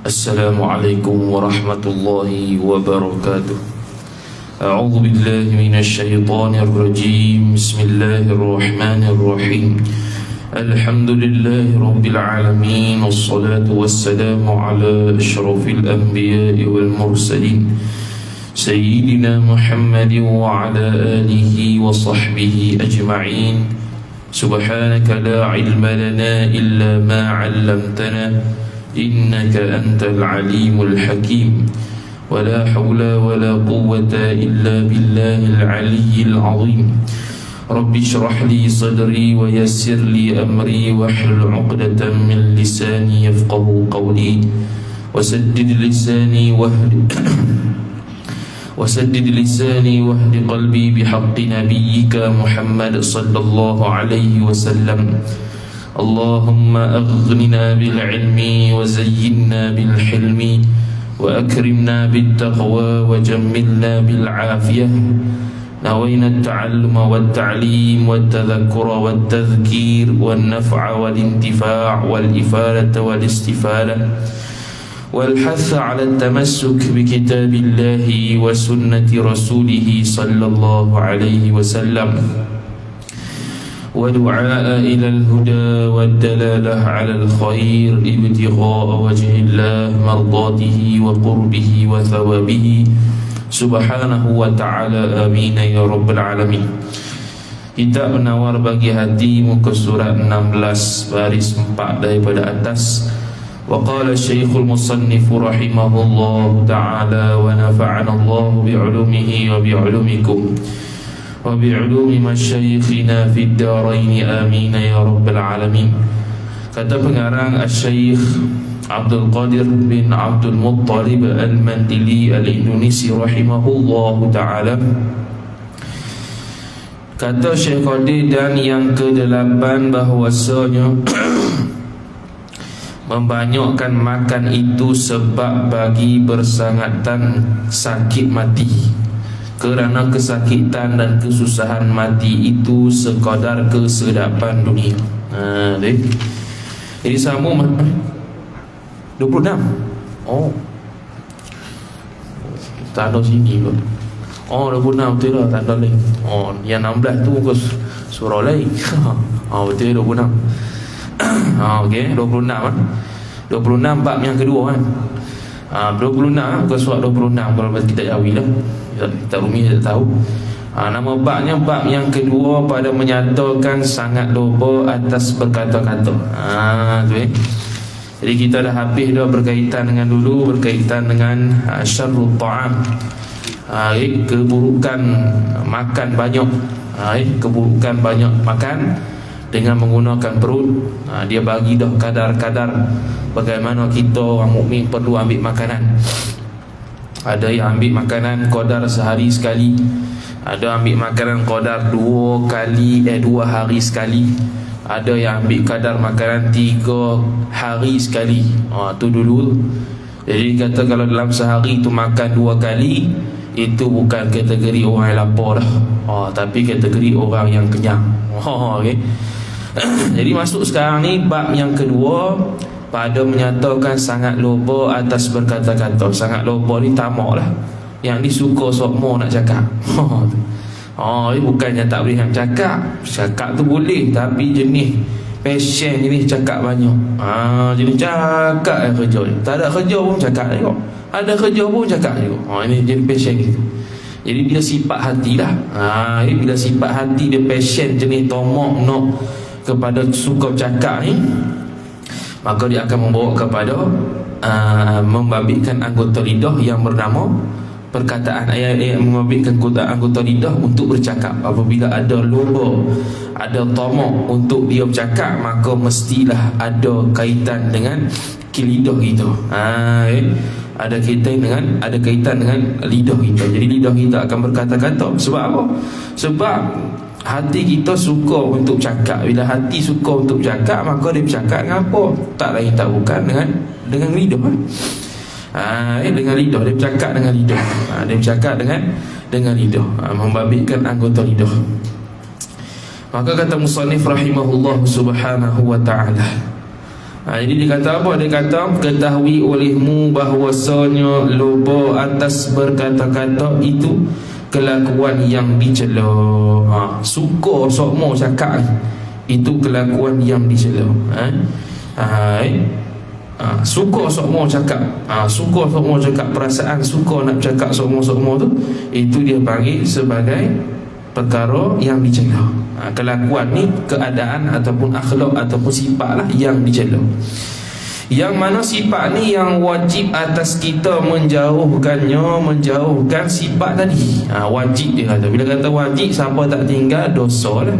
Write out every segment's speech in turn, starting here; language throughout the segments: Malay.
Assalamualaikum warahmatullahi wabarakatuh. A'udzu billahi minasyaitonir rajim. Bismillahirrahmanirrahim. Alhamdulillahi rabbil alamin. Wassalatu wassalamu ala asyrafil anbiya'i wal mursalin Sayyidina Muhammadin wa ala alihi wa sahbihi ajma'in. Subhanaka la ilma lana illa ma 'allamtana innaka antal alimul hakim. Wala hawla wala quwwata illa billahil aliyyil azim. Rabbi shrah li sadri wa yassir li amri wahlul 'uqdatam min lisani yafqahu qawli wasaddid lisani wahdi qalbi bihaqqi nabiyyika Muhammad sallallahu alaihi wasallam. Allahumma aghnina bil ilmi wa zayyinna bil hilmi wa akrimna bit taqwa wa jammilna bil afiyah. Nawayna at-ta'alluma wat ta'lim wat tadhakkura wat tadhkir wan naf'a wal intifa' wal ifadata wal istifada wal hatha 'ala at-tamassuk bi kitabillahi wa sunnati rasulih sallallahu alaihi wasallam. ودعاء إلى الهدى والدلالة على الخير ابتغاء وجه الله مرضاته وقربه وثوابه سبحانه وتعالى آمين يا رب العالمين. Kita menawar bagi hati muka surat 16 baris 4 daripada atas. Wa qala Syekhul Musannif rahimahullahu ta'ala wa nafa'ana Allah bi'ulumihi wa bi'ulumikum wa bi'ulumi masyayikhina fid darain amin ya rabbal alamin. Kata pengarang Syekh Abdul Qadir bin Abdul Muttalib Al-Mandili Al-Indonesi rahimahullahu ta'ala. Kata Syekh Qadir dan yang ke-8 bahwasanya membanyakkan makan itu sebab bagi bersangatan sakit mati. Kerana kesakitan dan kesusahan mati itu sekadar kesedapan dunia. Jadi sama 26. Oh, tak ada sini pun. Oh, 26 betul lah, tak ada lain. Oh, yang 16 tu muka surah lain. Oh, betul 26. Okey, 26 kan. 26 bab yang kedua kan. 26 muka surat 26 kalau kita jawab lah. Tak Rumi tak tahu. Nama babnya bab yang kedua pada menyatakan sangat lupa atas berkata-kata. Jadi kita dah habis dah berkaitan dengan dulu, berkaitan dengan syarrul ta'am, keburukan makan banyak, keburukan banyak makan dengan menggunakan perut. Dia bagi dah kadar-kadar bagaimana kita orang mukmin perlu ambil makanan. Ada yang ambil makanan qadar sehari sekali, ada ambil makanan qadar 2 hari sekali, ada yang ambil kadar makanan 3 hari sekali. Tu dulu. Jadi kata kalau dalam sehari tu makan 2 kali, itu bukan kategori orang yang lapar dah, tapi kategori orang yang kenyang. Okay. Jadi masuk sekarang ni bab yang kedua pada menyatakan sangat lupa atas berkata-kata. Sangat lupa ni tamak lah, yang disuka sokmo nak cakap. Ini bukannya tak boleh nak cakap. Cakap tu boleh, tapi jenis passion jenis cakap banyak. Jenis cakap kerja. Tak ada kerja pun cakap juga, ada kerja pun cakap juga. Ini jenis passion gitu. Jadi bila sifat hati lah, bila sifat hati dia passion jenis tamak nak kepada suka cakap ni, maka dia akan membawa kepada membabitkan anggota lidah yang bernama perkataan, membabitkan anggota lidah untuk bercakap. Apabila ada loba, ada tamak untuk dia bercakap, maka mestilah ada kaitan dengan lidah kita. Ada kaitan dengan lidah kita. Jadi lidah kita akan berkata-kata. Sebab apa? Sebab hati kita suka untuk cakap. Bila hati suka untuk cakap, maka dia bercakap dengan apa? Tak lain tak bukan dengan lidah. Dengan lidah. Dia bercakap dengan lidah. Dia bercakap dengan lidah, membabitkan anggota lidah. Maka kata musannif rahimahullah subhanahu wa ta'ala, Jadi dia kata apa? Dia kata ketahui olehmu bahwasanya loba atas berkata-kata itu kelakuan yang dicela. Suka sokmo cakap itu kelakuan yang dicela. Suka sokmo cakap, suka sokmo cakap, perasaan suka nak cakap sokmo-sokmo tu, itu dia panggil sebagai perkara yang dicela. Kelakuan ni keadaan ataupun akhlak ataupun sifat lah yang dicela. Yang mana sifat ni yang wajib atas kita menjauhkannya, menjauhkan sifat tadi. Wajib dia kata. Bila kata wajib, siapa tak tinggal dosa lah.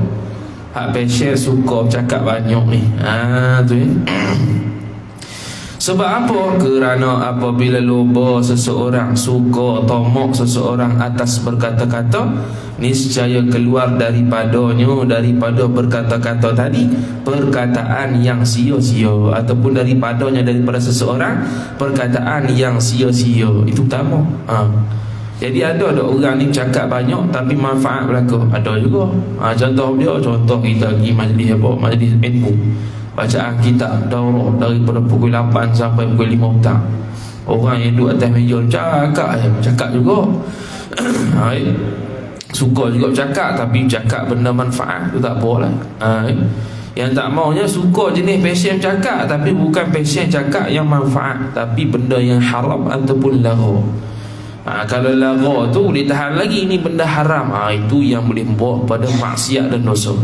Hak passion suka cakap banyak ni. Tu ya. Sebab apa? Kerana apabila loba seseorang, suka tomok seseorang atas berkata-kata, niscaya keluar daripadanya, daripada berkata-kata tadi, perkataan yang sia-sia, ataupun daripadanya, daripada seseorang, perkataan yang sia-sia. Itu pertama. Jadi ada orang ni cakap banyak tapi manfaat berlaku. Ada juga. Contoh dia, contoh kita pergi majlis apa? Majlis ilmu, bacaan kitab daurah daripada pukul 8 sampai pukul 5 petang. Orang yang duduk atas meja cakap juga. Suka juga bercakap, tapi cakap benda manfaat tu tak apalah. Yang tak maunya suka jenis passion cakap, tapi bukan passion cakap yang manfaat, tapi benda yang haram ataupun lara. Kalau lara tu boleh tahan lagi, ni benda haram, itu yang boleh membawa pada maksiat dan dosa.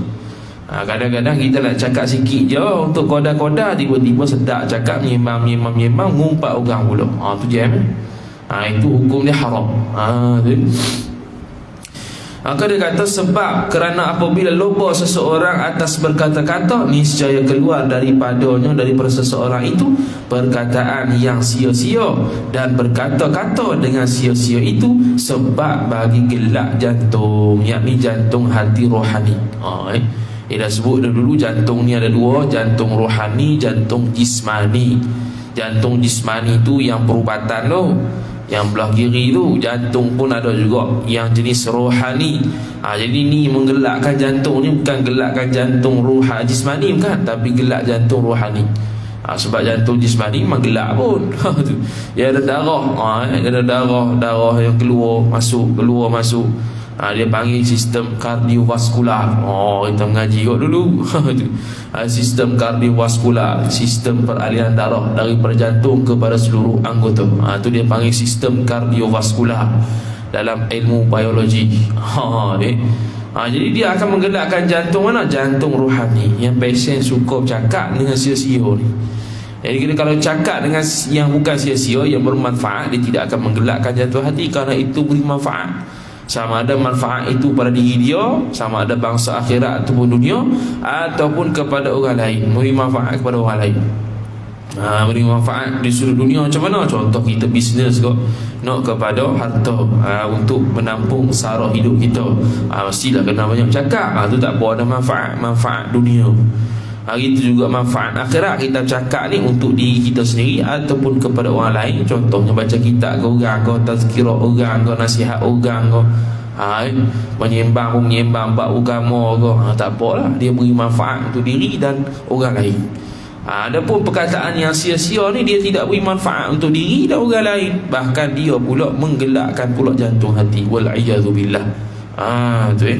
Kadang-kadang kita nak cakap sikit je untuk koda-koda, tiba-tiba sedap cakap, menyembang ngumpat orang pula. Tu jam. Itu hukum dia haram. Maka dia kata sebab kerana apabila loba seseorang atas berkata-kata, niscaya keluar daripadanya, daripada seseorang itu, perkataan yang sia-sia, dan berkata-kata dengan sia-sia itu sebab bagi gelak jantung, yakni jantung hati rohani. Dia dah sebut dulu jantung ni ada dua, jantung rohani, jantung jismani. Jantung jismani tu yang perubatan tu, yang belah kiri tu. Jantung pun ada juga yang jenis rohani. Jadi ni menggelakkan jantung ni bukan gelakkan jantung rohani jismani, bukan, tapi gelak jantung rohani. Sebab jantung jismani memang gelak pun. Dia ada darah, ada darah yang keluar masuk. Dia panggil sistem kardiovaskular. Kita mengaji kot dulu. Sistem kardiovaskular, sistem peralihan darah daripada jantung kepada seluruh anggota. Itu dia panggil sistem kardiovaskular dalam ilmu biologi. Jadi dia akan menggelakkan jantung mana? Jantung rohani. Yang pasien suka bercakap dengan sia-sia ni. Jadi kalau cakap dengan yang bukan sia-sia, yang bermanfaat, dia tidak akan menggelakkan jantung hati, kerana itu beri manfaat. Sama ada manfaat itu pada diri dia, sama ada bangsa akhirat ataupun dunia, ataupun kepada orang lain, beri manfaat kepada orang lain. Beri manfaat di seluruh dunia. Macam mana? Contoh kita bisnes kok, nak kepada harta, untuk menampung sara hidup kita, mestilah kena banyak cakap. Itu tak apa, ada manfaat dunia. Hari itu juga manfaat akhirat. Kita cakap ni untuk diri kita sendiri ataupun kepada orang lain. Contohnya baca kitab ke orang, ke tazkirah orang, ke nasihat orang, ke menyembang bab agama ke, tak apalah, dia beri manfaat untuk diri dan orang lain. Adapun perkataan yang sia-sia ni, dia tidak beri manfaat untuk diri dan orang lain, bahkan dia pula menggelakkan pula jantung hati. Wal'iyadzubillah. Tu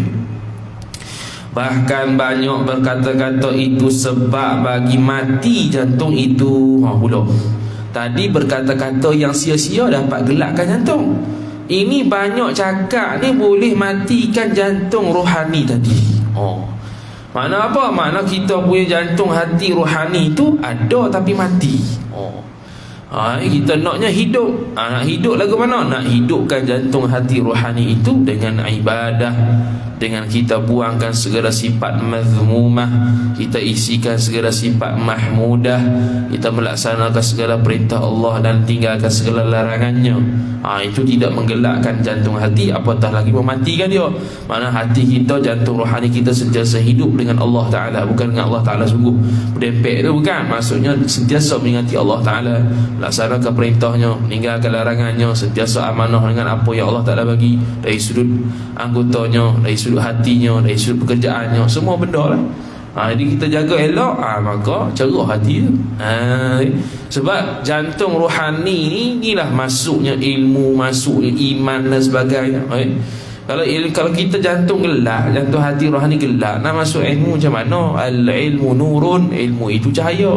bahkan banyak berkata-kata itu sebab bagi mati jantung itu. Pula tadi berkata-kata yang sia-sia dapat gelakkan jantung. Ini banyak cakap ni boleh matikan jantung rohani tadi. Mana apa? Mana kita punya jantung hati rohani itu ada tapi mati. Kita naknya hidup. Nak hidup lagu mana? Nak hidupkan jantung hati rohani itu dengan ibadah, dengan kita buangkan segala sifat mazmumah, kita isikan segala sifat mahmudah, kita melaksanakan segala perintah Allah dan tinggalkan segala larangannya. Itu tidak menggelakkan jantung hati, apatah lagi mematikan dia. Mana hati kita, jantung rohani kita sentiasa hidup dengan Allah Ta'ala, bukan dengan Allah Ta'ala sungguh berdempek tu, bukan. Maksudnya sentiasa mengingati Allah Ta'ala, laksanakan perintahnya, meninggalkan larangannya, sentiasa amanah dengan apa yang Allah Ta'ala bagi, dari sudut anggotanya, dari sudut hatinya, dari sudut pekerjaannya, semua benda lah. Jadi kita jaga elok, maka cerah hati tu. Sebab jantung rohani ni, inilah masuknya ilmu, masuknya iman dan sebagainya. Kalau kita jantung gelap, jantung hati rohani gelap, nak masuk ilmu macam mana? Al-ilmu nurun, ilmu itu cahaya.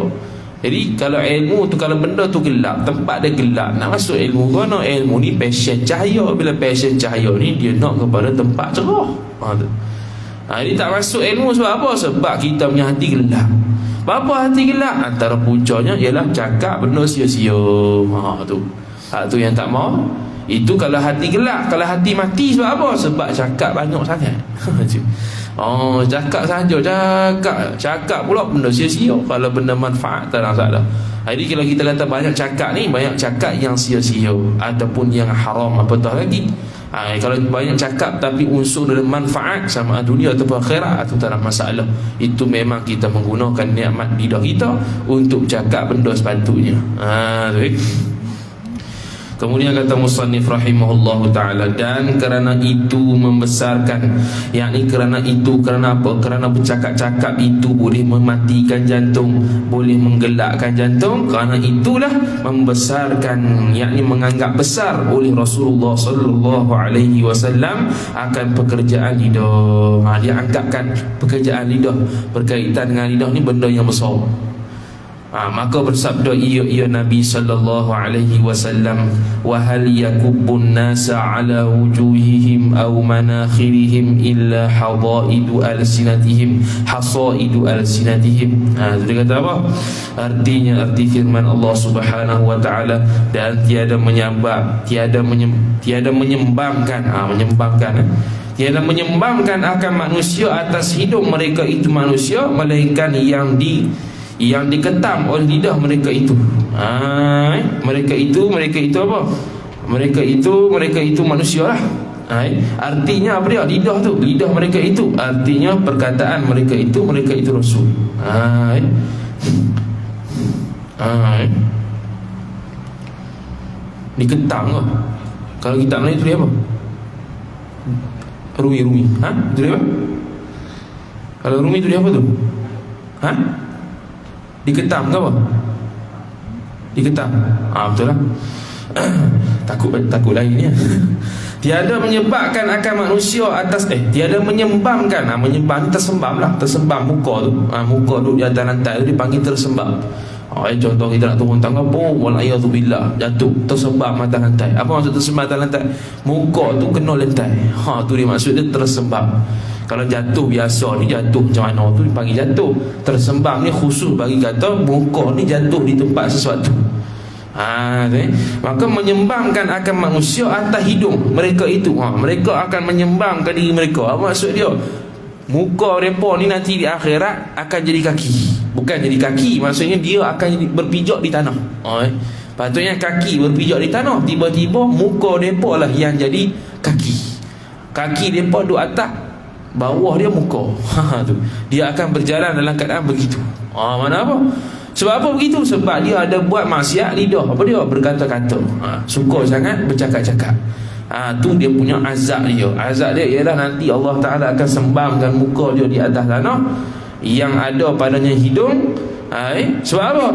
Jadi kalau ilmu tu, kalau benda tu gelap, tempat dia gelap, nak masuk ilmu kau, ilmu ni passion cahaya. Bila passion cahaya ni, dia nak kepada tempat cerah. Dia tak masuk ilmu sebab apa? Sebab kita punya hati gelap. Apa hati gelap? Antara puncanya ialah cakap benda sia-sia. Tu yang tak mau. Itu kalau hati gelap. Kalau hati mati sebab apa? Sebab cakap banyak sangat. Cakap saja, cakap pula benda sia-sia. Kalau benda manfaat, tak ada masalah. Jadi kalau kita kata banyak cakap ni, banyak cakap yang sia-sia ataupun yang haram, apatah lagi. Kalau banyak cakap tapi unsur dalam manfaat, sama dunia ataupun akhirat, itu tak ada masalah. Itu memang kita menggunakan nikmat lidah kita untuk cakap benda sepatutnya. Kemudian kata musannif rahimahullahu ta'ala, dan kerana itu membesarkan, yakni kerana apa? Kerana bercakap-cakap itu boleh mematikan jantung, boleh menggelakkan jantung. Kerana itulah membesarkan, yakni menganggap besar oleh Rasulullah sallallahu alaihi wasallam akan pekerjaan lidah. Dia anggapkan pekerjaan lidah berkaitan dengan lidah ni benda yang besar. Maka bersabda ia Nabi sallallahu alaihi wasallam, wa hal yakubbun nasa ala wujuhihim aw manakhirihim illa hadaidu alsinatihim, hasaidu alsinatihim. Dia kata apa? Arti firman Allah Subhanahu wa taala, dan tiada menyembangkan, tiada menyembangkan akan manusia atas hidung mereka itu manusia, melainkan yang diketam oleh lidah mereka itu. Mereka itu apa? Mereka itu manusia lah. Artinya apa dia? Lidah tu, lidah mereka itu, artinya perkataan mereka itu Rasul. Diketam ke? Kalau kita Melayu itu dia apa? Rumi. Itu dia apa? Kalau rumi itu dia apa tu? Diketam ke apa? Diketam. Betul lah. Takut lain ni. Tiada menyebabkan akan manusia atas tiada menyembamkan. Menyembam ni tersembam lah. Tersembam muka tu. Muka duduk di atas lantai tu dipanggil tersembam. Contoh kita nak turun tangga pun, walayadzubillah, jatuh tersembam atas lantai. Apa maksud tersembam atas lantai? Muka tu kena lantai. Tu dia maksud dia tersembam. Kalau jatuh biasa ni, jatuh macam mana tu dipanggil jatuh. Tersembam ni khusus bagi kata muka ni jatuh di tempat sesuatu. Maka menyembangkan akan manusia atas hidung mereka itu. Mereka akan menyembangkan diri mereka. Apa maksud dia? Muka mereka ni nanti di akhirat akan jadi kaki. Bukan jadi kaki, maksudnya dia akan berpijak di tanah. Patutnya kaki berpijak di tanah, tiba-tiba muka mereka lah yang jadi kaki. Kaki mereka duduk atas, bawah dia muka. Tu. Dia akan berjalan dalam keadaan begitu. Mana apa? Sebab apa begitu? Sebab dia ada buat maksiat lidah. Apa dia? Berkata-kata. Suka sangat bercakap-cakap. Tu dia punya azab dia. Azab dia ialah nanti Allah Ta'ala akan sembangkan muka dia di atas tanah, yang ada padanya hidung. Sebab apa?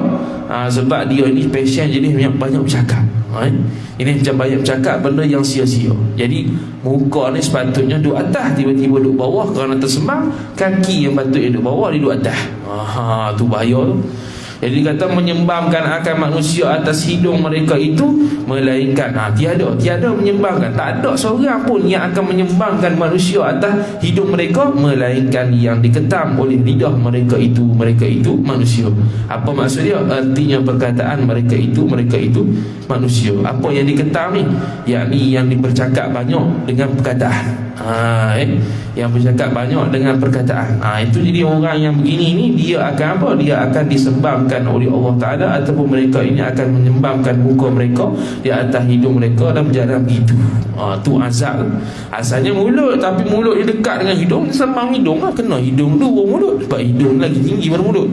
Sebab dia ni passion, jadi banyak bercakap. Ini macam banyak bercakap benda yang sia-sia. Jadi muka ni sepatutnya duduk atas, tiba-tiba duduk bawah kerana tersembang. Kaki yang patutnya duduk bawah, dia duduk atas. Tu bahaya tu. Jadi kata menyembangkan akan manusia atas hidung mereka itu, melainkan tiada menyembangkan, tak ada seorang pun yang akan menyembangkan manusia atas hidung mereka, melainkan yang diketam oleh lidah mereka itu manusia. Apa maksud dia? Artinya perkataan mereka itu manusia. Apa yang diketam ni? Yakni yang bercakap banyak dengan perkataan. Yang bercakap banyak dengan perkataan. Itu jadi orang yang begini ni, dia akan apa? Dia akan disembangkan oleh Allah Ta'ala, ataupun mereka ini akan menyembangkan muka mereka di atas hidung mereka dan berjalan begitu. Tu azab. Asalnya mulut, tapi mulut dia dekat dengan hidung, sembang hidung lah. Kena hidung dulu mulut, sebab hidung lagi tinggi pada mulut.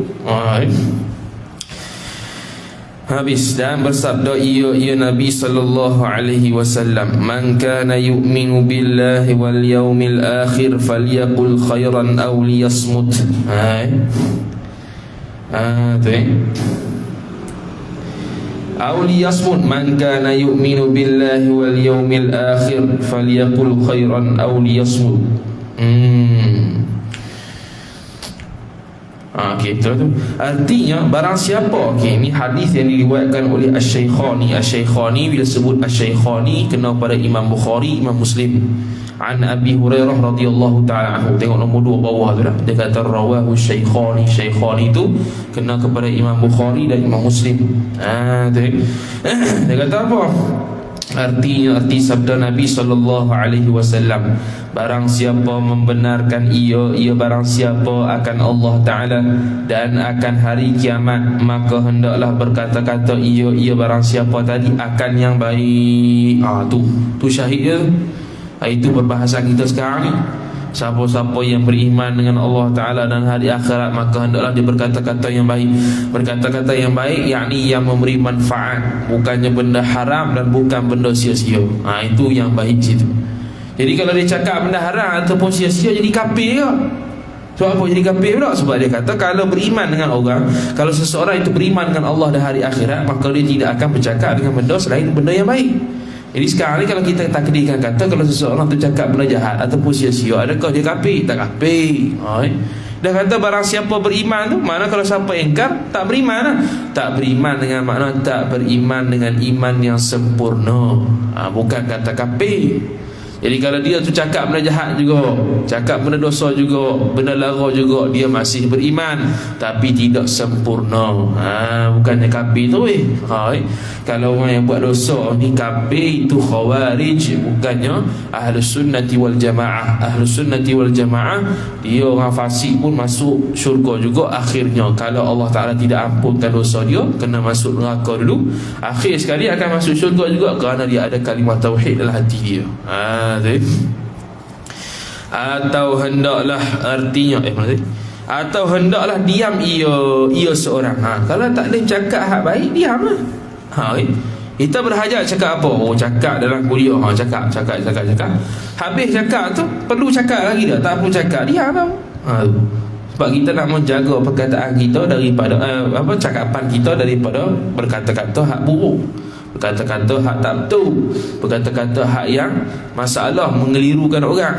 Habis, dan bersabda ia Nabi sallallahu alaihi wasallam, man kana yu'minu billahi wal yaumil akhir falyaqul khairan aw liyasmut. Aw liyasmut, man kana yu'minu billahi wal yaumil akhir falyaqul khairan aw liyasmut. Okey, betul tu. Artinya barang siapa, okey, ini hadis yang diriwayatkan oleh Asy-Syaikhani. Asy-Syaikhani, bila sebut Asy-Syaikhani kena pada Imam Bukhari, Imam Muslim. An Abi Hurairah radhiyallahu taala anhu. Tengok nombor 2 bawah tu dah. Dia kata rawahu Syaikhani. Syaikhani tu kena kepada Imam Bukhari dan Imam Muslim. Dia kata apa? Artinya, arti sabda Nabi sallallahu alaihi wasallam, barang siapa membenarkan ia barang siapa akan Allah Ta'ala dan akan hari kiamat, maka hendaklah berkata-kata ia barang siapa tadi akan yang baik. Tu syahid dia. Itu perbahasan kita sekarang ni. Siapa-siapa yang beriman dengan Allah Ta'ala dan hari akhirat, maka hendaklah dia berkata-kata yang baik. Berkata-kata yang baik, yakni yang memberi manfaat, bukannya benda haram dan bukan benda sia-sia. Itu yang baik situ. Jadi kalau dia cakap benda haram ataupun sia-sia, jadi kafir ke? Sebab apa jadi kafir pula? Sebab dia kata kalau beriman dengan orang, kalau seseorang itu beriman dengan Allah dan hari akhirat, maka dia tidak akan bercakap dengan benda selain benda yang baik. Jadi sekarang ni kalau kita takdirkan kata kalau seseorang tu cakap benda jahat ataupun sia-sia, adakah dia kafir? Tak kafir. Dia kata barang siapa beriman tu, mana kalau siapa engkar, tak beriman lah. Tak beriman dengan makna tak beriman dengan iman yang sempurna. Bukan kata kafir. Jadi kalau dia tu cakap benda jahat juga, cakap benda dosa juga, benda lara juga, dia masih beriman tapi tidak sempurna. Bukannya kafir tu Kalau orang yang buat dosa ni kafir, itu khawarij, bukannya ahlus sunnati wal jamaah. Ahlus sunnati wal jamaah, dia orang fasik pun masuk syurga juga akhirnya. Kalau Allah Ta'ala tidak ampunkan dosa dia, kena masuk neraka dulu, akhir sekali akan masuk syurga juga kerana dia ada kalimah tauhid dalam hati dia. Atau hendaklah, artinya atau hendaklah diam ia seorang. Kalau tak boleh cakap hak baik, diam lah. Kita berhajat cakap apa? Cakap dalam kuliah, cakap. Habis cakap tu, perlu cakap lagi dah? Tak perlu cakap, diam lah. Sebab kita nak menjaga perkataan kita daripada cakapan kita daripada berkata-kata hak buruk, berkata-kata hak tak betul, berkata-kata hak yang masalah, mengelirukan orang.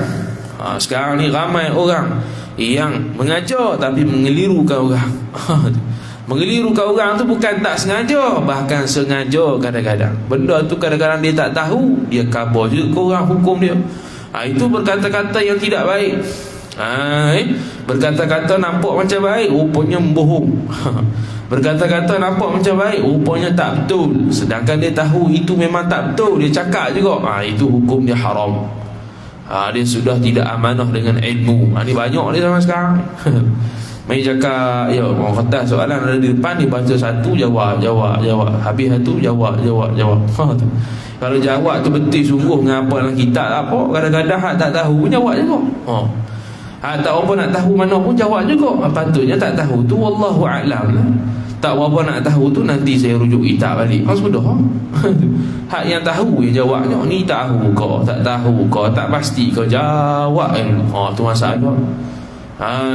Sekarang ni ramai orang yang mengajar tapi mengelirukan orang. Mengelirukan orang tu bukan tak sengaja, bahkan sengaja kadang-kadang. Benda tu kadang-kadang dia tak tahu, dia kabur je ke orang hukum dia. Itu berkata-kata yang tidak baik. Berkata-kata nampak macam baik, rupanya bohong. Berkata-kata nampak macam baik, rupanya tak betul, sedangkan dia tahu itu memang tak betul, dia cakap juga. Itu hukum dia haram. Dia sudah tidak amanah dengan ilmu. Ni banyak ni zaman sekarang. Main cakap, orang kata soalan ada di depan, dia baca satu, jawab. Habis satu, jawab. Kalau jawab tu betul sungguh dengan apa dalam kitab apa, kadang-kadang hak tak tahu pun jawab juga. Tak apa nak tahu mana pun jawab juga. Patutnya tak tahu tu wallahu a'lam lah. Tak apa nak tahu tu nanti saya rujuk kitab balik. Sudah. Hak yang tahu yang jawabnya. Ni tahu kau, tak tahu kau, tak pasti kau jawab. Tu masalah.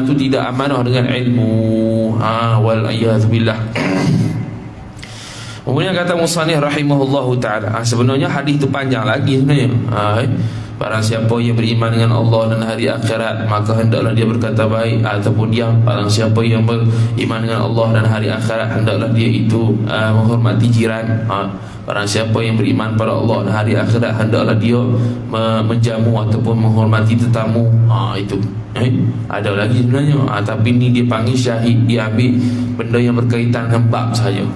Tu tidak amanah dengan ilmu. Wal a'yadzubillah. Kemudian kata musannif rahimahullahu ta'ala, sebenarnya hadis tu panjang lagi sebenarnya. Barang siapa yang beriman dengan Allah dan hari akhirat, maka hendaklah dia berkata baik ataupun diam. Barang siapa yang beriman dengan Allah dan hari akhirat, hendaklah dia itu menghormati jiran. Barang siapa yang beriman pada Allah dan hari akhirat, hendaklah dia menjamu ataupun menghormati tetamu. Itu ada lagi sebenarnya. Tapi ni dia panggil syahid, dia ambil benda yang berkaitan dengan bab saja.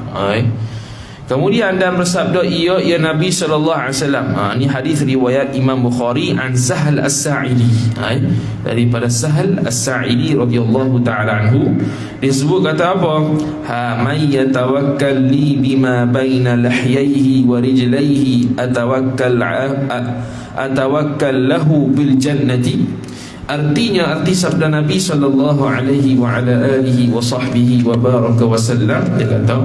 Kemudian dan bersabda ia Nabi sallallahu alaihi wasallam. Ini hadis riwayat Imam Bukhari an Sahal As-Sa'idi. Daripada Sahal As-Sa'idi radhiyallahu taala anhu, disebut kata apa? May yatawakkal li bima baina lahyaihi wa rijlaihi atawakkal lahu bil jannati. Artinya, arti sabda Nabi sallallahu alaihi wa ala alihi wa sahbihi wa baraka wa sallam, dia kata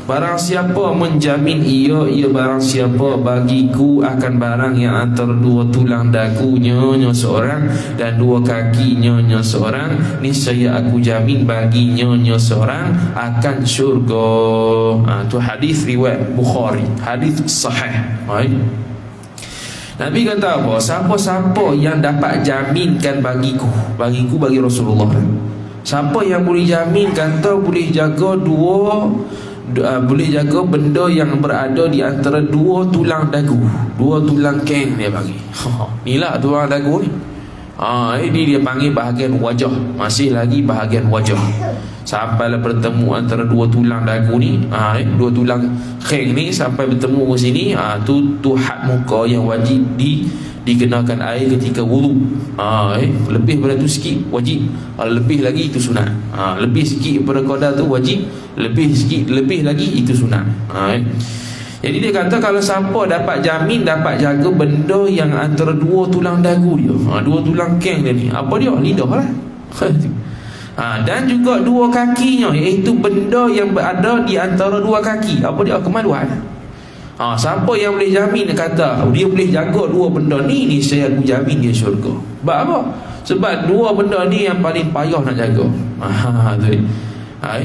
Barang siapa menjamin ia barang siapa bagiku akan barang yang antara dua tulang dagunya seorang dan dua kakinya seorang, niscaya aku jamin baginya seorang akan syurga. Tu hadis riwayat Bukhari, hadis sahih. Nabi kata apa? Siapa-siapa yang dapat jaminkan bagiku bagi Rasulullah, siapa yang boleh jamin kata boleh jaga boleh jaga benda yang berada di antara dua tulang dagu, dua tulang keng dia bagi. Inilah tulang dagu ni. Ini dia panggil bahagian wajah. Masih lagi bahagian wajah. Sampailah bertemu antara dua tulang dagu ni, dua tulang keng ni sampai bertemu ke sini, tu hak muka yang wajib dikenakan air ketika wudu. Lebih daripada tu sikit wajib, lebih lagi itu sunat. Lebih sikit daripada qadar tu wajib, lebih lagi itu sunat. Jadi dia kata kalau siapa dapat jamin, dapat jaga benda yang antara dua tulang dagu dia, dua tulang keng dia ni, apa dia? Lidah lah. Dan juga dua kakinya, iaitu benda yang berada di antara dua kaki, apa dia? Kemaluan. Siapa yang boleh jamin, kata dia boleh jaga dua benda ni saya aku jamin dia syurga. Sebab apa? Sebab dua benda ni yang paling payah nak jaga.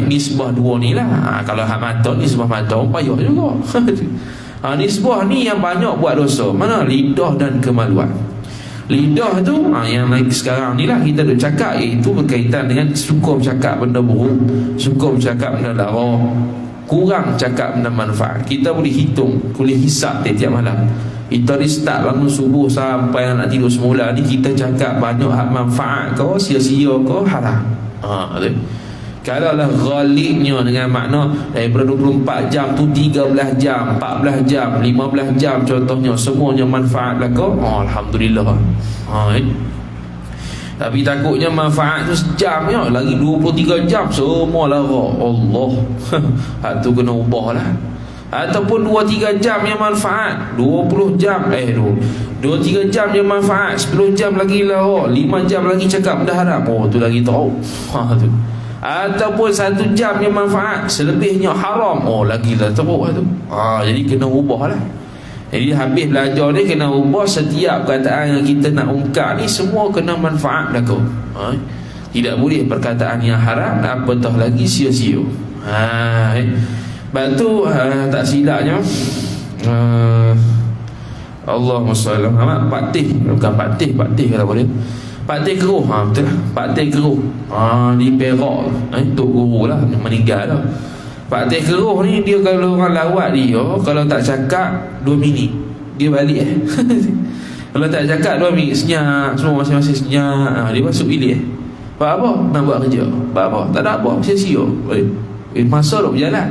Nisbah dua ni lah. Kalau hak mata, nisbah mata payah juga. Nisbah ni yang banyak buat dosa. Mana? Lidah dan kemaluan. Lidah tu yang sekarang ni lah kita duk cakap, iaitu berkaitan dengan suka bercakap benda buruk, suka bercakap benda lara, kurang cakap benda manfaat. Kita boleh hitung, boleh hisap tiap malam. Kita ni start bangun subuh sampai nak tidur semula ni, kita cakap banyak hak manfaat kau, sia-sia kau, haram. Kalau lah ghalibnya dengan makna daripada 24 jam tu 13 jam, 14 jam, 15 jam contohnya, semuanya manfaat lah kau, alhamdulillah. Tapi takutnya manfaat tu sejam je, lagi 23 jam semua lara, Allah. Hak tu kena ubah lah. Ataupun 2-3 jam yang manfaat, 20 jam 2-3 jam yang manfaat, 10 jam lagi lara, 5 jam lagi cakap benda haram, tu lagi tahu. Tu. Ataupun 1 jam yang manfaat, selebihnya haram, lagi lah teruk tu. Jadi kena ubah lah. Jadi habis belajar ni kena ubah, setiap perkataan yang kita nak ungkap ni semua kena manfaat dah kau. Tidak boleh perkataan yang haram, apatah lagi sia-sia. Sebab tu tak silapnya Allahumma salli ala patih, bukan patih kata boleh. Patih keruh, betul lah. Patih keruh di Perak, Tok Guru lah, meninggal lah. Patih keruh ni, dia kalau orang lawat dia, kalau tak cakap 2 minit dia balik Kalau tak cakap 2 minit, senyap, semua masing-masing senyap, dia masuk bilik. Buat apa? Nak buat kerja. Buat apa? Tak ada apa, sia-sia. Masa tu berjalan.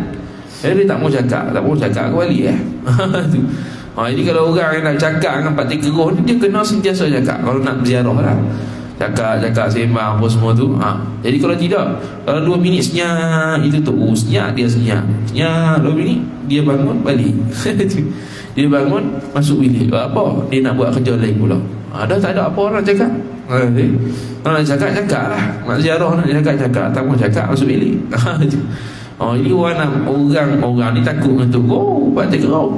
Dia tak mau cakap, aku balik jadi kalau orang yang nak cakap dengan patih keruh ni, dia kena sentiasa cakap. Kalau nak berziarah lah, cakap sembang apa semua tu. Jadi kalau tidak, kalau 2 minit senyap, itu tu senyap, dia senyap 2 minit, dia bangun balik. Dia bangun masuk bilik. Apa? Dia nak buat kerja lain pula. Dah tak ada apa orang cakap. Kalau nak cakap lah. Nak ziarah nak cakap, tak mau cakap, masuk bilik. Jadi orang ni takut untuk patih keruh.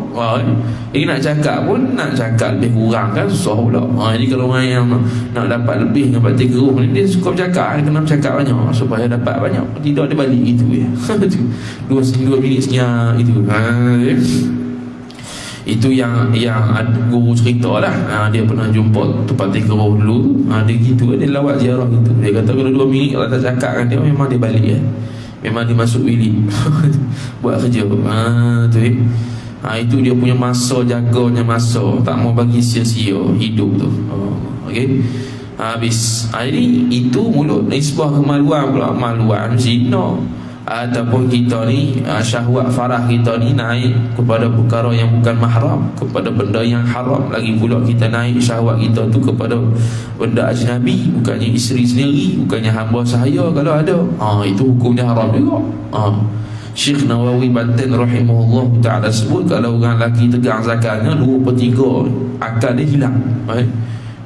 Jadi nak cakap pun, nak cakap lebih kurang kan, susah pula. Jadi kalau orang yang nak dapat lebih dengan patih keruh ni, dia suka bercakap, dia kena bercakap banyak supaya dapat banyak. Tidak dia balik itu ya. 2 minit senyap itu. Itu yang guru cerita lah. Dia pernah jumpa tu patih keruh dulu. Dia gitu, dia lawat ziarah gitu. Dia kata kalau 2 minit kalau tak cakap dengan dia, memang dia balik ya. Memang dia masuk bilik buat kerja. Itu dia punya masa, jaganya masa, tak mau bagi sia-sia hidup tu. Okey. Habis. Jadi itu mulut nisbah kemaluan pula, maluan zina, ataupun kita ni syahwat farah kita ni naik kepada perkara yang bukan mahram, kepada benda yang haram. Lagi pula kita naik syahwat kita tu kepada benda ajnabi, bukannya isteri sendiri, bukannya hamba sahaya kalau ada. Itu hukumnya haram juga. Syekh Nawawi Banten rahimahullah ta'ala sebut, kalau orang lelaki tegang zakatnya 2/3 akal dia hilang.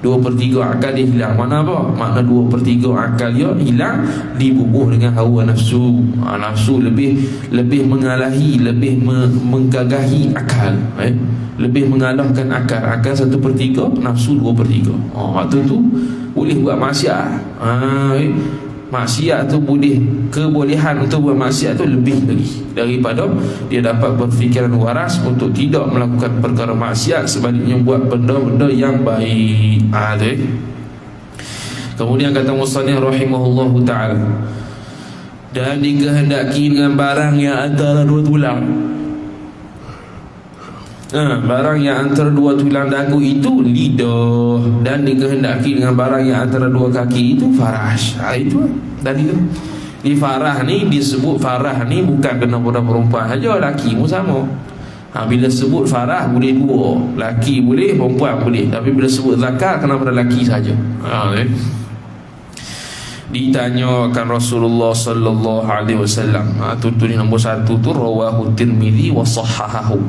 2/3 akal dia hilang. Mana apa? Makna 2/3 akal dia hilang, dibubuh dengan hawa nafsu. Nafsu lebih mengalahi, lebih menggagahi akal, lebih mengalahkan akal. Akal 1/3, nafsu 2/3. Waktu tu boleh buat maksiat. Maksiat tu boleh, kebolehan untuk buat maksiat tu lebih lagi daripada dia dapat berfikiran waras untuk tidak melakukan perkara maksiat, sebaliknya buat benda-benda yang baik. Kemudian kata musannif rahimahullahu ta'ala, dan dikehendaki dengan barang yang antara dua tulang. Barang yang antara dua tulang dagu itu lidah, dan dikehendaki dengan barang yang antara dua kaki itu farash. Itu tadi tu. Di farah ni disebut farah ni bukan kena pada perempuan saja, laki pun sama. Bila sebut farah boleh dua, laki boleh, perempuan boleh. Tapi bila sebut zakar kena pada laki saja. Ditanyakan Rasulullah sallallahu alaihi wasallam. Tutur nombor 1 tu rawahu Tirmizi wa sahahahu.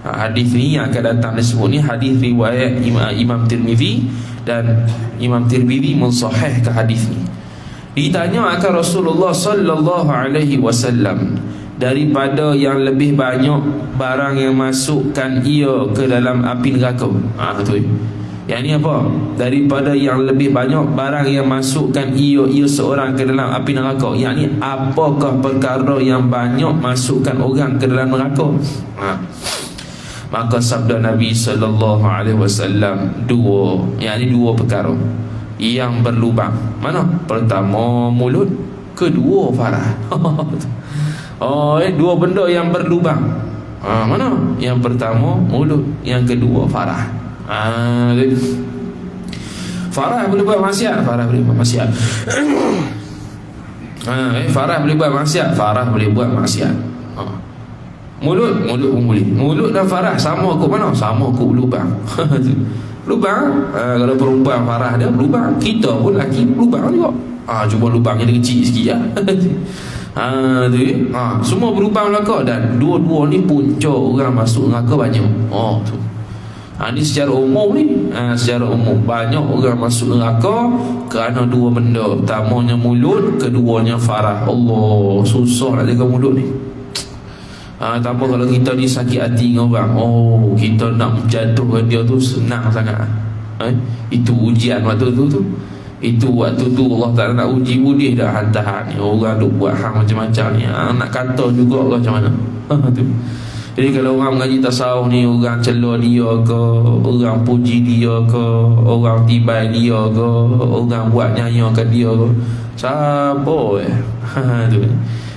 Hadis ni yang akan datang disebut ni hadis riwayat Imam Tirmizi, dan Imam Tirmizi mensahihkan hadis ni. Ditanya akan Rasulullah sallallahu alaihi wasallam, daripada yang lebih banyak barang yang masukkan ia ke dalam api neraka. Betul. Yang ni apa? Daripada yang lebih banyak barang yang masukkan ia seorang ke dalam api neraka. Yang ni apakah perkara yang banyak masukkan orang ke dalam neraka? Maka sabda Nabi sallallahu alaihi wasallam dua, yakni dua perkara yang berlubang. Mana? Pertama mulut, kedua farah. Dua benda yang berlubang. Mana? Yang pertama mulut, yang kedua farah. Farah boleh buat maksiat, farah boleh buat maksiat. Farah boleh buat maksiat, farah boleh buat maksiat. Mulut pun boleh. Mulut dan farah sama kot mana? Sama kot lubang. Lubang, kalau perempuan farah dia lubang, kita pun lelaki lubang juga. Cuma lubangnya dia kecil sikit semua berlubang neraka, dan dua-dua ni punca orang masuk neraka banyak. Tu. Ni secara umum ni, secara umum banyak orang masuk neraka kerana dua benda. Pertamanya mulut, keduanya farah. Allah, susah nak jaga mulut ni. Tanpa kalau kita disakit hati dengan orang, kita nak menjatuhkan dia tu senang sangat. Itu ujian waktu tu. Itu waktu tu Allah Ta'ala nak uji budi dah hantar ni. Orang duk buat hal macam-macam ni, nak kata juga orang macam mana. Jadi kalau orang mengaji tasawuf ni, orang celah dia ke, orang puji dia ke, orang tibai dia ke, orang buat nyanyikan dia ke, siapa tu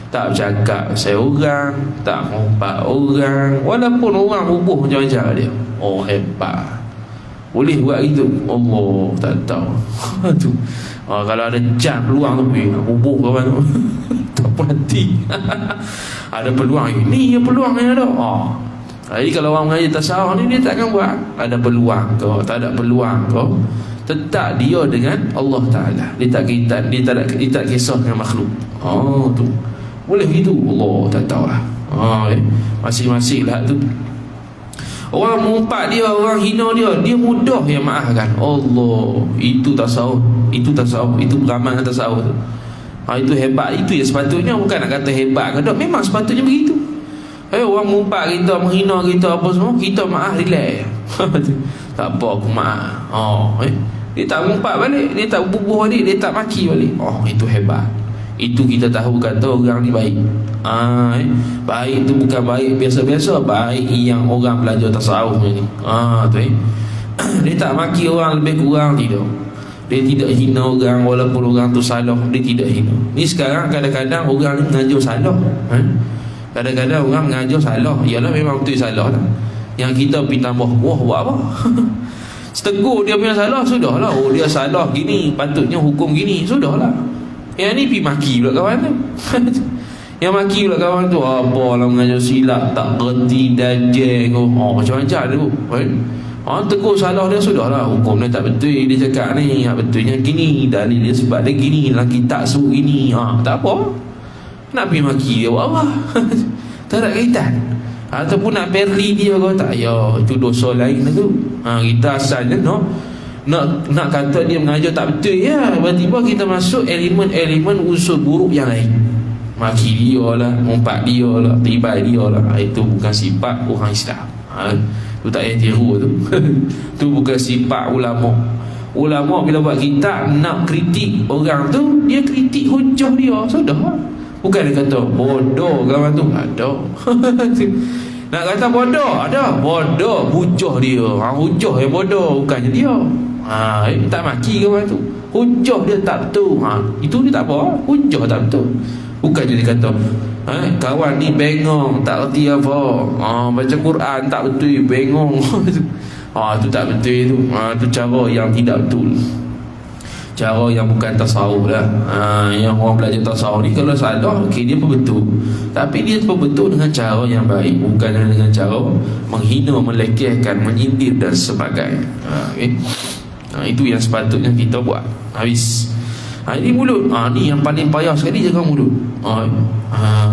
tak bercakap pasal orang, tak ngumpat orang, walaupun orang bubuh macam-macam dia. Hebat, boleh buat itu. Allah tak tahu tu. Kalau ada jam peluang tu, bubuh kawan tu tak berhenti. Ada peluang, ini ya peluang yang ada. Jadi kalau orang mengaji tasawuf ni, dia takkan buat. Ada peluang ke, tak ada peluang ke, tetap dia dengan Allah Ta'ala. Dia tak kisah dengan makhluk. Tu boleh gitu. Allah tak tahulah. Masing-masing lah tu. Orang mengumpat dia, orang hina dia mudah yang maafkan. Allah, itu tasawuf. Itu beramal dengan tasawuf tu. Itu hebat. Itu ya sepatutnya. Bukan nak kata hebat ke tak, memang sepatutnya begitu. Orang mengumpat kita, menghina kita, apa semua, kita maaf, relax. Tak apa, aku maaf. Dia tak mengumpat balik, dia tak bubuh balik, dia tak maki balik. Itu hebat. Itu kita tahu kata orang ni baik. Baik tu bukan baik biasa-biasa, baik yang orang belajar tasawuf ni. Tu dia tak maki orang lebih kurang, tidak. Dia tidak hina orang walaupun orang tu salah, dia tidak hina. Ni sekarang kadang-kadang orang ni mengajar salah. Kadang-kadang orang mengajar salah, ialah memang betul salah lah. Yang kita pergi tambah, buat apa? Setegur dia punya salah, sudahlah. Dia salah gini, patutnya hukum gini, sudahlah. Yang ni pergi maki pula kawan tu. Yang maki pula kawan tu, apa lah mengajar silap, tak berhenti, dajeng, macam-macam tu. Tegur salah dia, sudahlah, hukum dia tak betul. Dia cakap ni, betulnya gini, dalil dia sebab dia gini, lelaki tak suruh gini. Tak apa, nak pergi maki dia buat apa? Tak ada kaitan. Ataupun nak perli dia kau tak, ya itu dosa lain tu. Kita asalnya nak kata dia mengajar tak betul ya. Tiba-tiba kita masuk elemen-elemen unsur buruk yang lain. Maki dia lah, mumpat dia lah, tibai dia lah. Itu bukan sifat orang Islam. Tu tak payah tiru tu. Tu bukan sifat ulama. Ulama bila buat kitab nak kritik orang tu, dia kritik hujah dia. Sudah. Bukan dia kata bodoh kawan tu. Ada. Nak kata bodoh, ada. Bodoh hujah dia. Hujah yang bodoh, bukannya dia. Tak maki kawan tu. Hujah dia tak betul. Itu dia tak apa. Hujah tak betul. Bukannya dia kata kawan ni bengong, tak erti apa. Baca Quran tak betul, bengong. Tu tak betul tu. Tu cara yang tidak betul. Cara yang bukan tasawuf lah. Yang orang belajar tasawuf ni kalau salah, dia pun betul. Tapi dia pun betul dengan cara yang baik, bukan dengan cara menghina, melekehkan, menyindir dan sebagainya. Itu yang sepatutnya kita buat. Habis. Ini mulut. Ni yang paling payah sekali, jaga mulut.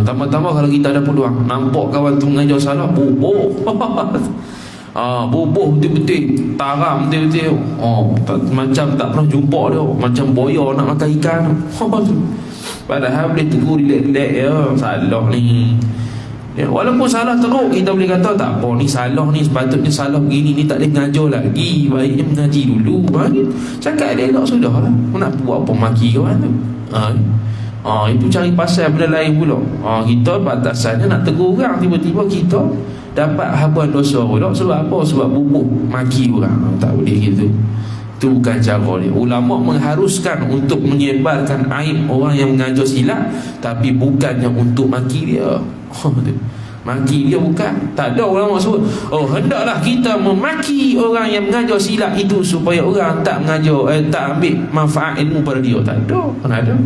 Tambah-tambah kalau kita ada peluang nampak kawan tu mengajar salah, boboh. Boboh betul-betul, taram betul-betul. Macam tak pernah jumpa dia, macam boya nak makan ikan. Padahal boleh tegur relax-relax ya, salah ni. Walaupun salah teruk, kita boleh kata tak apa, ni salah ni, sepatutnya salah begini, ni tak boleh mengajar lagi, baiknya mengaji dulu. Cakap elok sudah lah. Nak buat apa maki kawan tu. Itu cari pasal benda lain pula. Kita batasannya nak tegur orang, tiba-tiba kita dapat habuan dosa pula. Sebab apa? Sebab bubuk maki orang. Tak boleh gitu. Itu bukan cara dia. Ulama mengharuskan untuk menyebarkan aib orang yang mengajar silap, tapi bukannya untuk maki dia. Maki dia bukan. Tak ada ulama sebut hendaklah kita memaki orang yang mengajar silap itu supaya orang tak mengajar, tak ambil manfaat ilmu pada dia. Tak ada. Kan ada.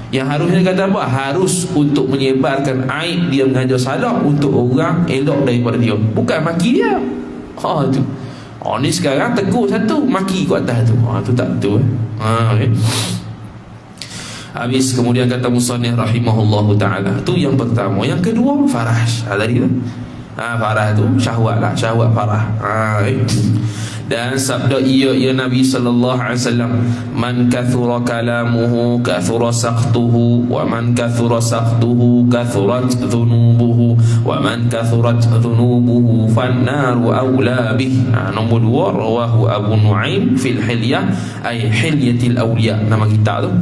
Yang harusnya kata apa? Harus untuk menyebarkan aib dia mengajar salah, untuk orang elok daripada dia, bukan maki dia. Tu. Ni sekarang tegur satu, maki kat atas tu. Tu tak betul. Okay. Habis kemudian kata musannif rahimahullahu ta'ala. Tu yang pertama. Yang kedua, farash. Tadi tu farah tu syahwat lah, syahwat farah. Dan sabda ia Nabi sallallahu alaihi wasallam, man kathura kalamuhu kathura saqtuhu, wa man kathura saqtuhu kathurat dhunubuhu, wa man kathurat dhunubuhu fannaru awla bih. Nombor 2, rawahu Abu Nuaim fil hilyah, ay hilyatil awliya, nama kitab tu,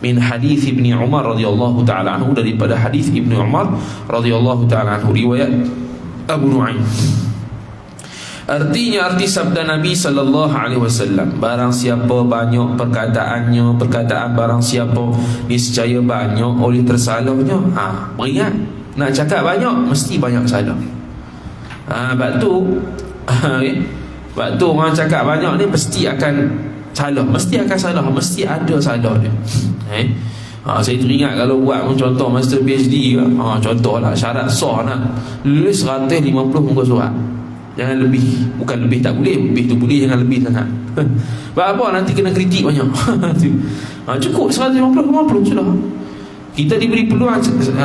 min hadis Ibni Umar radhiyallahu ta'ala anhu, daripada hadis Ibni Umar radhiyallahu ta'ala anhu, riwayat Abu Nuaim. Artinya, arti sabda Nabi sallallahu alaihi wasallam, barang siapa banyak perkataannya, perkataan barang siapa niscaya banyak oleh tersalahnya. Beringat, nak cakap banyak mesti banyak salah. Sebab tu orang cakap banyak ni mesti akan salah, mesti akan salah, mesti ada salah dia. Saya teringat kalau buat contoh master PhD, contohlah syarat sah nak lulus 150 muka surat. Jangan lebih. Bukan lebih tak boleh, lebih tu boleh, jangan lebih sangat. Sebab apa? Nanti kena kritik banyak. Cukup 150 sudah. Kita diberi peluang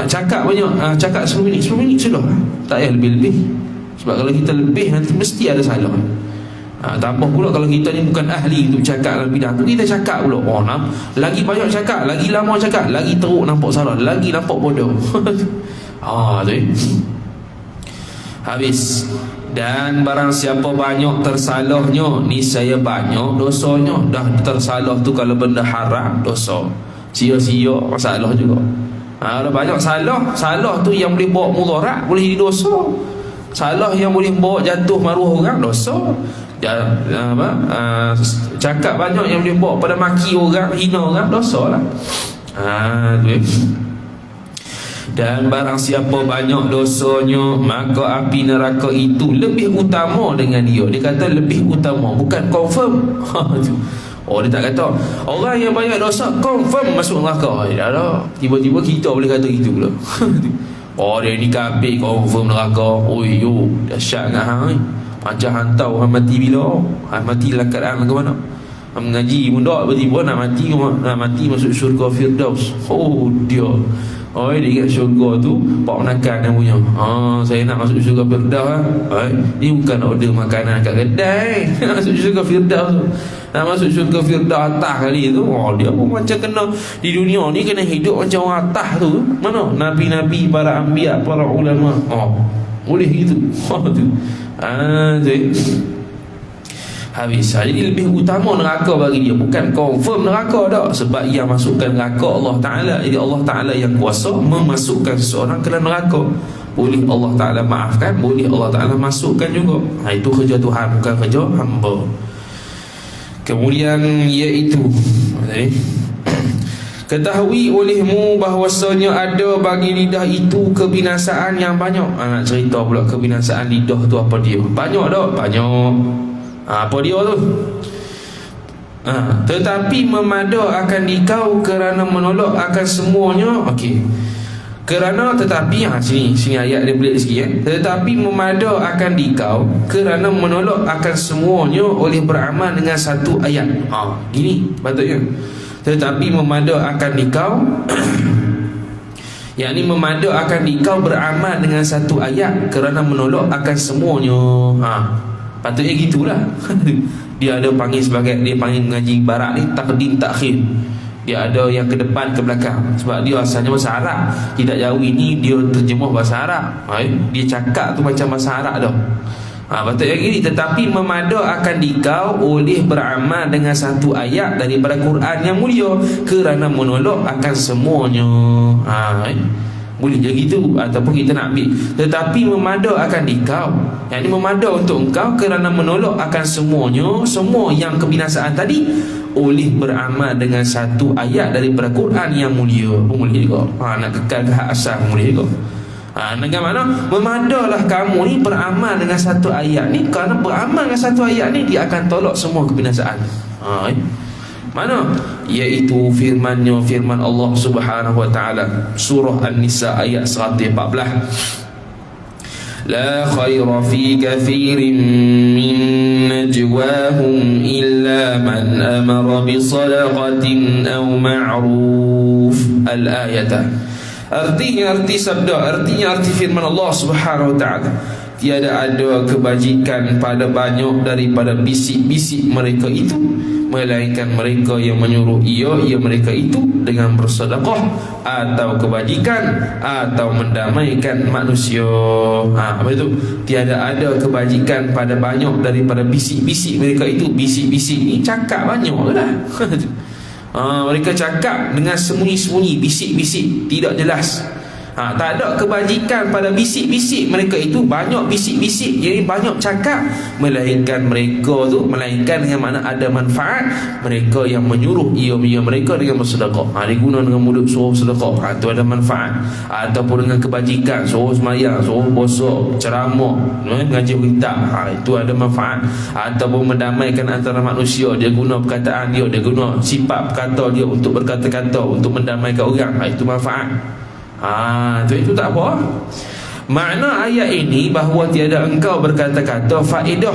cakap banyak, cakap 10 minit sudah. Tak payah lebih-lebih. Sebab kalau kita lebih, nanti mesti ada salah. Tambah pula kalau kita ni bukan ahli untuk cakap dalam bidang tu, kita cakap pula, lagi banyak cakap, lagi lama cakap, lagi teruk nampak salah, lagi nampak bodoh. Tu habis. Dan barang siapa banyak tersalahnya, niscaya banyak dosanya. Dah tersalah tu kalau benda haram, dosa. Sia-sia masalah juga. Kalau banyak salah tu yang boleh bawa mudarat, boleh jadi dosa. Salah yang boleh bawa jatuh maruah orang, dosa. Cakap banyak yang boleh bawa pada maki orang, hina orang, dosa lah. Dan barang siapa banyak dosanya, maka api neraka itu lebih utama dengan dia. Dia kata lebih utama, bukan confirm. Dia tak kata orang yang banyak dosa confirm masuk neraka. Dah. Tiba-tiba kita boleh kata gitu pula. Dia ni kafir confirm neraka. Dahsyat nak hang. Macam hantau orang mati bila? Mati dalam keadaan ke mana? mengaji pun tak, tiba-tiba nak mati masuk syurga Firdaus. Oh dia, oh dia ingat syurga tu pak menakan yang punya. Saya nak masuk syurga Firdaus ni bukan order makanan kat kedai. Nak masuk syurga Firdaus tu, nak masuk syurga Firdaus atas kali tu. Dia pun macam kena di dunia ni kena hidup macam orang atas tu. Mana nabi-nabi, para anbiya, para ulama. Boleh gitu. Tu habis. Jadi lebih utama neraka bagi dia, bukan confirm neraka dah, sebab yang masukkan neraka Allah Ta'ala. Jadi Allah Ta'ala yang kuasa memasukkan seseorang ke dalam neraka. Boleh Allah Ta'ala maafkan, boleh Allah Ta'ala masukkan juga. Itu kerja Tuhan, bukan kerja hamba. Kemudian iaitu ketahui olehmu bahawasanya ada bagi lidah itu kebinasaan yang banyak. Nak cerita pula kebinasaan lidah tu apa dia? Banyak tak? Banyak. Apa dia tu? Tetapi memada akan dikau kerana menolak akan semuanya. Okey. Kerana tetapi sini ayat dia pelik sikit Tetapi memada akan dikau kerana menolak akan semuanya oleh beramal dengan satu ayat. Gini patutnya. Tetapi memada akan dikau yakni memada akan dikau beramal dengan satu ayat kerana menolak akan semuanya. Patutnya gitulah. Dia ada panggil sebagai, dia panggil mengaji barat ni taqdim takhir. Dia ada yang ke depan ke belakang, sebab dia asalnya bahasa Arab. Tidak jauh ini dia terjemah bahasa Arab. Dia cakap tu macam bahasa Arab dah. Patutnya gini, tetapi memada akan dikau oleh beramal dengan satu ayat daripada Quran yang mulia kerana menolak akan semuanya. Boleh je gitu. Ataupun kita nak ambil tetapi memada akan dikau, yang ini memada untuk engkau kerana menolak akan semuanya, semua yang kebinasaan tadi, oleh beramal dengan satu ayat daripada Quran yang mulia. Boleh juga. Nak kekal ke hak asal boleh juga. Dengan mana memadalah kamu ni beramal dengan satu ayat ni, kerana beramal dengan satu ayat ni dia akan tolak semua kebinasaan. Mana? Iaitu firman Allah Subhanahu wa taala, surah An-Nisa ayat 114. La khaira fi kathirin min najwahum illa man amara bi sadaqatin aw ma'ruf. Al-ayata. Artinya arti firman Allah Subhanahu wa taala, tiada ada kebajikan pada banyak daripada bisik-bisik mereka itu, melainkan mereka yang menyuruh ia mereka itu dengan bersedekah atau kebajikan atau mendamaikan manusia. Apa itu? Tiada ada kebajikan pada banyak daripada bisik-bisik mereka itu. Bisik-bisik ni cakap banyak lah. Mereka cakap dengan sembunyi-sembunyi, bisik-bisik, tidak jelas. Tak ada kebajikan pada bisik-bisik mereka itu, banyak bisik-bisik, jadi banyak cakap, melainkan dengan mana ada manfaat, mereka yang menyuruh ia mereka dengan bersedekah. Diguna dengan mulut suruh sedekah, itu ada manfaat. Ataupun dengan kebajikan, suruh sembahyang, suruh puasa, ceramah, ngaji kitab, itu ada manfaat. Ataupun mendamaikan antara manusia, dia guna perkataan dia guna sifat perkata dia untuk berkata-kata untuk mendamaikan orang, itu manfaat. Itu tak apa. Makna ayat ini bahawa tiada engkau berkata-kata faedah.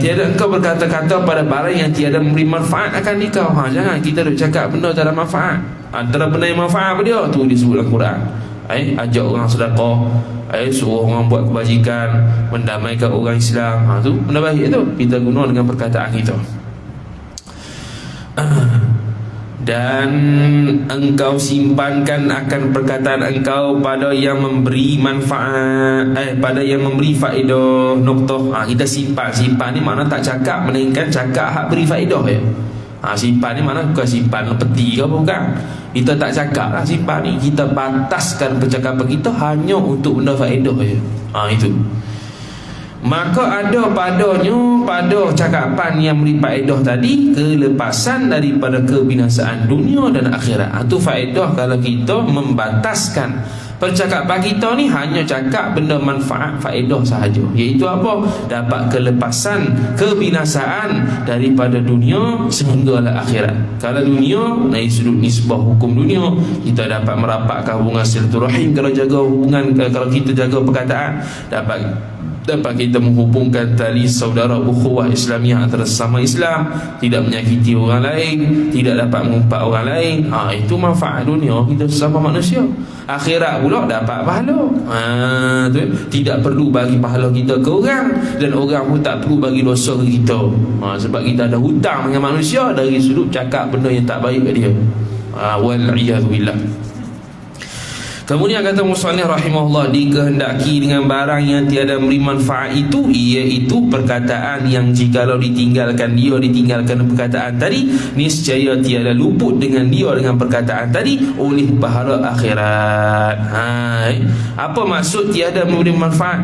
Tiada engkau berkata-kata pada barang yang tiada memberi manfaat akan dikau. Jangan kita duk cakap benda tak ada manfaat. Antara benda yang manfaat apa dia? Tu disebut dalam Quran. Ajak orang sedekah, suruh orang buat kebajikan, mendamaikan orang Islam. Tu benda baik tu. Kita guna dengan perkataan kita. Dan engkau simpankan akan perkataan engkau pada yang memberi manfaat, pada yang memberi faedah. Noktah. Kita simpan ni makna tak cakap, melainkan cakap hak beri faedah ya. Simpan ni makna bukan simpan peti ke apa, bukan. Kita tak cakap lah simpan ni, kita bataskan percakapan kita hanya untuk benda faedah ya. Itu. Maka ada padanya, pada cakapan yang beri faedah tadi, kelepasan daripada kebinasaan dunia dan akhirat. Itu faedah kalau kita membataskan Percakapan kita ni hanya cakap benda manfaat, faedah sahaja. Iaitu apa? Dapat kelepasan, kebinasaan daripada dunia sehinggalah akhirat. Kalau dunia, dari sudut nisbah hukum dunia, kita dapat merapatkan hubungan silaturahim kalau jaga hubungan, kalau kita jaga perkataan, dapat kita menghubungkan tali saudara ukhuwah Islamiah antara sesama Islam, tidak menyakiti orang lain, tidak dapat mengumpat orang lain. Itu manfaat dunia kita sesama manusia. Akhirat pula dapat pahala. Tidak perlu bagi pahala kita ke orang, dan orang pun tak perlu bagi dosa ke kita. Sebab kita ada hutang dengan manusia dari sudut cakap benda yang tak baik ke dia. Wal-iyadhu billah. Kemudian kata musannif rahimahullah, dikehendaki dengan barang yang tiada memberi manfaat itu, iaitu perkataan yang jikalau ditinggalkan perkataan tadi, niscaya tiada luput dengan perkataan tadi oleh pahala akhirat. Apa maksud tiada memberi manfaat?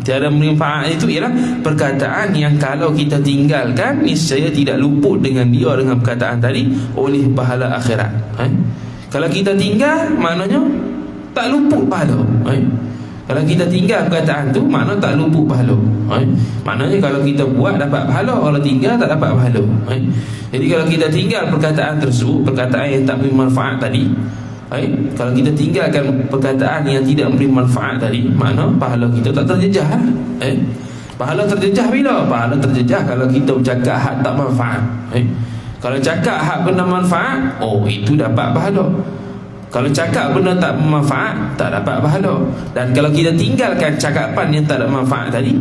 Tiada memberi manfaat itu ialah perkataan yang kalau kita tinggalkan, niscaya tidak luput dengan perkataan tadi oleh pahala akhirat. Kalau kita tinggal, maknanya tak luput pahala. Kalau kita tinggal perkataan tu, maknanya tak luput pahala. Maknanya kalau kita buat dapat pahala, kalau tinggal tak dapat pahala. Jadi kalau kita tinggal perkataan tersebut, perkataan yang tak memberi manfaat tadi, kalau kita tinggalkan perkataan yang tidak memberi manfaat tadi, makna pahala kita tak terjejah. Pahala terjejah bila? Pahala terjejah kalau kita bercakap hak tak manfaat. Kalau cakap hak benda manfaat, itu dapat pahala. Kalau cakap benda tak bermanfaat, tak dapat pahala. Dan kalau kita tinggalkan cakapan yang tak ada manfaat tadi,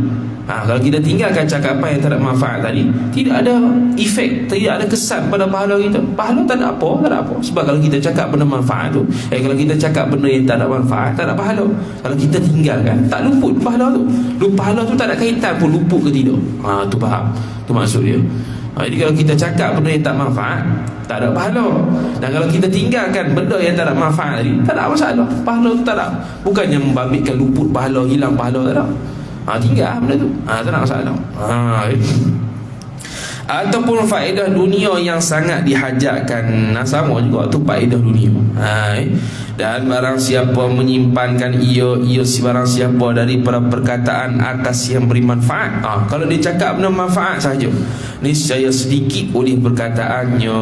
kalau kita tinggalkan cakapan yang tak ada manfaat tadi, tidak ada efek, tidak ada kesan pada pahala kita. Pahala tak ada apa. Sebab kalau kita cakap benda manfaat tu, kalau kita cakap benda yang tak ada manfaat, tak ada pahala. Kalau kita tinggalkan, tak luput pahala tu. Pahala tu tak ada kaitan pun luput ke tidak. Tu faham. Tu maksud dia. Jadi kalau kita cakap benda yang tak manfaat, tak ada pahala. Dan kalau kita tinggalkan benda yang tak ada manfaat tadi, tak ada masalah. Pahala tu tak ada. Bukannya membabitkan luput pahala, hilang pahala, tak ada. Tinggal benda tu, tak ada masalah. Ataupun faedah dunia yang sangat dihajatkan. Sama juga tu faedah dunia. Dan barang siapa menyimpankan ia barang siapa daripada perkataan atas yang beri manfaat, kalau dia cakap benda manfaat saja, niscaya sedikit oleh perkataannya.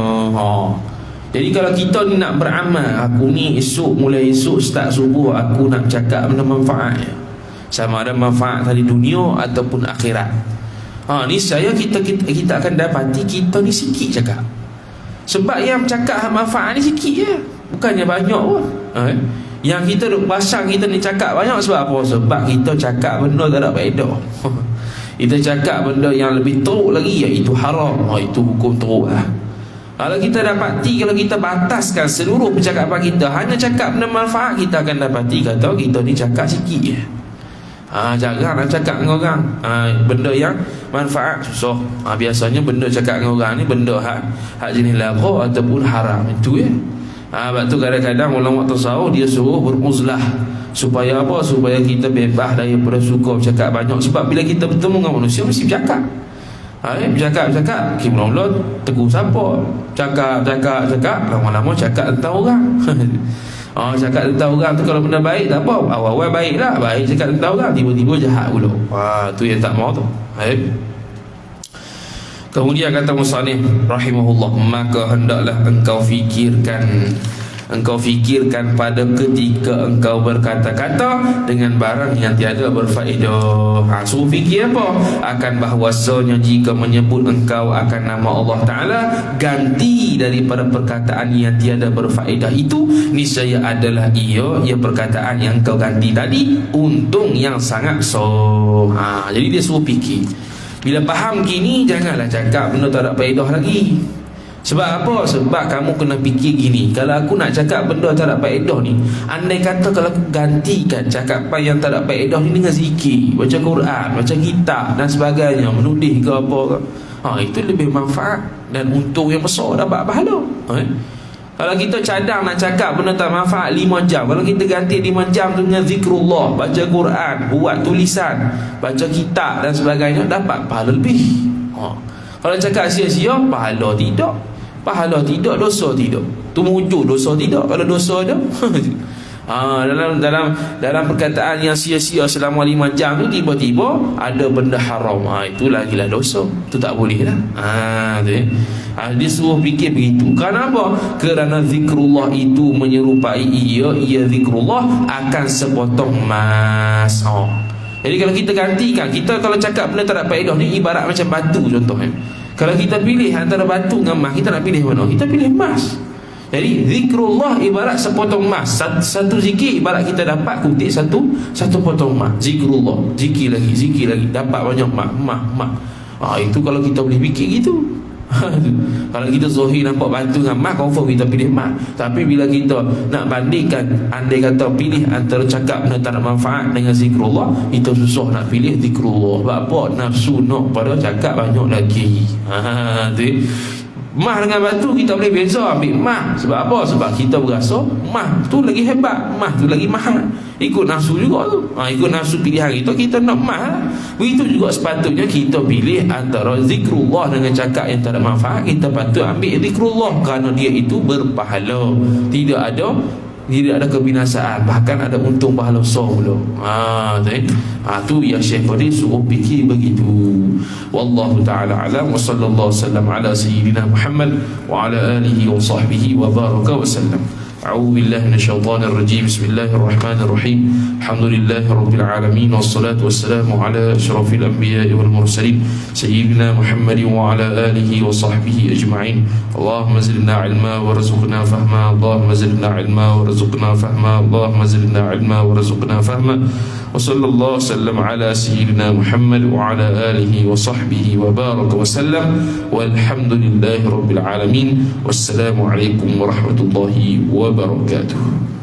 Jadi kalau kita ni nak beramal, aku ni mulai esok start subuh, aku nak cakap benda manfaat, sama ada manfaat dari dunia ataupun akhirat, niscaya kita akan dapati kita ni sikit cakap. Sebab yang cakap manfaat ni sikit je, bukannya banyak pun. Yang kita duk pasang kita ni cakap banyak sebab apa? Sebab kita cakap benda tak ada faedah. Kita cakap benda yang lebih teruk lagi, iaitu haram. Itu hukum teruk lah. Kalau kita dapati, kalau kita bataskan seluruh percakapan kita hanya cakap benda manfaat, kita akan dapati kata kita ni cakap sikit je. Jarang nak cakap dengan orang benda yang manfaat, susah. Biasanya benda cakap dengan orang ni benda hak jenis lagha ataupun haram. Itu ya. Sebab tu kadang-kadang ulama tasawuf dia suruh beruzlah. Supaya apa? Supaya kita bebas daripada suka bercakap banyak. Sebab bila kita bertemu dengan manusia mesti bercakap. Bercakap mula-mula tegur siapa, cakap lama-lama cakap tentang orang. Cakap tentang orang tu kalau benda baik tak apa, awal-awal baik lah, baik cakap tentang orang, tiba-tiba jahat pula. Tu yang tak mau tu. Kemudian kata musannif rahimahullah, maka hendaklah engkau fikirkan pada ketika engkau berkata-kata dengan barang yang tiada berfaedah. Suruh fikir apa? Akan bahwasanya jika menyebut engkau akan nama Allah Ta'ala, ganti daripada perkataan yang tiada berfaedah itu, niscaya adalah ia perkataan yang kau ganti tadi untung yang sangat jadi dia suruh fikir. Bila faham gini, janganlah cakap benda tak ada faedah lagi. Sebab apa? Sebab kamu kena fikir gini, kalau aku nak cakap benda tak ada faedah ni, andai kata kalau aku gantikan cakapan yang tak ada faedah ni dengan zikir, baca Quran, baca kitab dan sebagainya, menulis ke apa ke, itu lebih manfaat dan untung yang besar, dapat pahala. Kalau kita cadang nak cakap benda tak manfaat 5 jam, kalau kita ganti 5 jam tu dengan zikrullah, baca Quran, buat tulisan, baca kitab dan sebagainya, dapat pahala lebih. Kalau cakap sia-sia, pahala tidak, dosa tidak. Tu wujud dosa tidak. Kalau dosa ada Dalam perkataan yang sia-sia selama 5 jam tu, tiba-tiba ada benda haram, itu lagilah dosa, tu tak boleh lah. Dia suruh fikir begitu. Kenapa? Kerana zikrullah itu menyerupai ia zikrullah akan sepotong emas. Jadi kalau kita gantikan, kita kalau cakap benda tak ada faedah ni ibarat macam batu contohnya. Kalau kita pilih antara batu dengan emas, kita nak pilih mana? Kita pilih emas. Jadi zikrullah ibarat sepotong emas. Satu zikir ibarat kita dapat kutip satu potong emas. Zikrullah, zikir lagi dapat banyak emas. Itu kalau kita boleh fikir gitu. Kalau kita zahir nampak batu dengan emas, confirm kita pilih emas. Tapi bila kita nak bandingkan, andai kata pilih antara cakap benda tak ada manfaat dengan zikrullah, itu susah nak pilih zikrullah. Sebab apa? Nafsu nak pada cakap banyak lagi. Mah dengan batu kita boleh beza, ambil mah. Sebab apa? Sebab kita berasa mah tu lagi hebat, mah tu lagi mahal. Ikut nafsu juga tu. Ikut nafsu pilihan kita nak mah. Begitu juga sepatutnya kita pilih antara zikrullah dengan cakap yang tak ada manfaat. Kita patut ambil zikrullah kerana dia itu berpahala. Tidak ada kebinasaan, bahkan ada untung pahala besar pula. Tu yang Syekh Qadir suruh fikir begitu. Wallahu ta'ala alam, wa sallallahu sallam ala sayyidina Muhammad wa ala alihi wa sahbihi wa baraka wa sallam. A'udzu billahi minasyaitonir rajim. Bismillahirrahmanirrahim. Alhamdulillahi rabbil alamin, wassalatu wassalamu ala asyrafil anbiya'i wal mursalin sayyidina Muhammad wa ala alihi wa sahbihi ajma'in. Allahumma zidna ilma warzuqna fahma. Allahumma zidna ilma warzuqna fahma. Allahumma zidna ilma warzuqna fahma. Wa sallallahu sallam ala sayyidina Muhammad wa ala alihi wa sahbihi wa baraka wa sallam. Walhamdulillahi rabbil alamin. Wassalamu alaikum warahmatullahi wabarakatuh.